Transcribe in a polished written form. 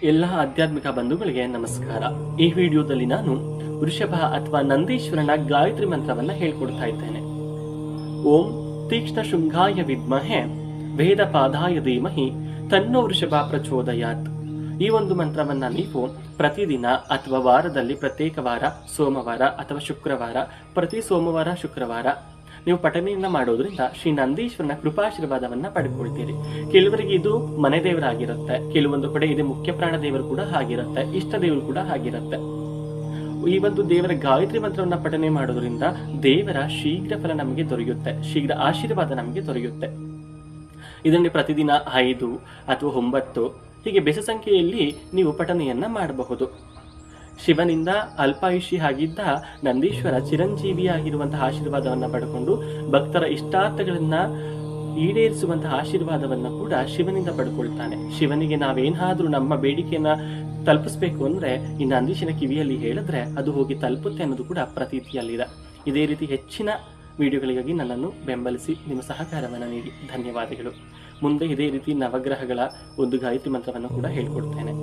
ಎಲ್ಲ ಆಧ್ಯಾತ್ಮಿಕ ಬಂಧುಗಳಿಗೆ ನಮಸ್ಕಾರ. ಈ ವಿಡಿಯೋದಲ್ಲಿ ನಾನು ವೃಷಭ ಅಥವಾ ನಂದೀಶ್ವರನ ಗಾಯತ್ರಿ ಮಂತ್ರವನ್ನ ಹೇಳ್ಕೊಡ್ತಾ ಇದ್ದೇನೆ. ಓಂ ತೀಕ್ಷ್ಣ ಶೃಂಗಾಯ ವಿದ್ಮಹೆ ವೇದ ಪಾದಾಯ ಧೀಮಹಿ ತನ್ನೋ ವೃಷಭ ಪ್ರಚೋದಯಾತ್. ಈ ಒಂದು ಮಂತ್ರವನ್ನ ನೀವು ಪ್ರತಿದಿನ ಅಥವಾ ವಾರದಲ್ಲಿ ಪ್ರತ್ಯೇಕ ವಾರ, ಸೋಮವಾರ ಅಥವಾ ಶುಕ್ರವಾರ, ಪ್ರತಿ ಸೋಮವಾರ ಶುಕ್ರವಾರ ನೀವು ಪಠಣೆಯನ್ನ ಮಾಡೋದ್ರಿಂದ ಶ್ರೀ ನಂದೀಶ್ವರನ ಕೃಪಾಶೀರ್ವಾದವನ್ನ ಪಡೆದುಕೊಳ್ತೀರಿ. ಕೆಲವರಿಗೆ ಇದು ಮನೆ ದೇವರಾಗಿರುತ್ತೆ, ಕೆಲವೊಂದು ಕಡೆ ಇದು ಮುಖ್ಯ ಪ್ರಾಣ ದೇವರು ಕೂಡ ಆಗಿರುತ್ತೆ, ಇಷ್ಟ ದೇವರು ಕೂಡ ಆಗಿರುತ್ತೆ. ಈ ಒಂದು ದೇವರ ಗಾಯತ್ರಿ ಮಂತ್ರವನ್ನ ಪಠನೆ ಮಾಡೋದ್ರಿಂದ ದೇವರ ಶೀಘ್ರ ಫಲ ನಮಗೆ ದೊರೆಯುತ್ತೆ, ಶೀಘ್ರ ಆಶೀರ್ವಾದ ನಮಗೆ ದೊರೆಯುತ್ತೆ. ಇದರಲ್ಲಿ ಪ್ರತಿದಿನ 5 ಅಥವಾ 9 ಹೀಗೆ ಬೆಸ ಸಂಖ್ಯೆಯಲ್ಲಿ ನೀವು ಪಠನೆಯನ್ನ ಮಾಡಬಹುದು. ಶಿವನಿಂದ ಅಲ್ಪಾಯುಷಿ ಆಗಿದ್ದ ನಂದೀಶ್ವರ ಚಿರಂಜೀವಿಯಾಗಿರುವಂತಹ ಆಶೀರ್ವಾದವನ್ನ ಪಡ್ಕೊಂಡು ಭಕ್ತರ ಇಷ್ಟಾರ್ಥಗಳನ್ನ ಈಡೇರಿಸುವಂತಹ ಆಶೀರ್ವಾದವನ್ನ ಕೂಡ ಶಿವನಿಂದ ಪಡ್ಕೊಳ್ತಾನೆ. ಶಿವನಿಗೆ ನಾವೇನಾದ್ರೂ ನಮ್ಮ ಬೇಡಿಕೆಯನ್ನ ತಲುಪಿಸ್ಬೇಕು ಅಂದ್ರೆ ಈ ನಂದೀಶನ ಕಿವಿಯಲ್ಲಿ ಹೇಳಿದ್ರೆ ಅದು ಹೋಗಿ ತಲುಪುತ್ತೆ ಅನ್ನೋದು ಕೂಡ ಪ್ರತೀತಿಯಲ್ಲಿದೆ. ಇದೇ ರೀತಿ ಹೆಚ್ಚಿನ ವಿಡಿಯೋಗಳಿಗಾಗಿ ನನ್ನನ್ನು ಬೆಂಬಲಿಸಿ ನಿಮ್ಮ ಸಹಕಾರವನ್ನು ನೀಡಿ ಧನ್ಯವಾದಗಳು. ಮುಂದೆ ಇದೇ ರೀತಿ ನವಗ್ರಹಗಳ ಒಂದು ಗಾಯತ್ರಿ ಮಂತ್ರವನ್ನು ಕೂಡ ಹೇಳ್ಕೊಡ್ತೇನೆ.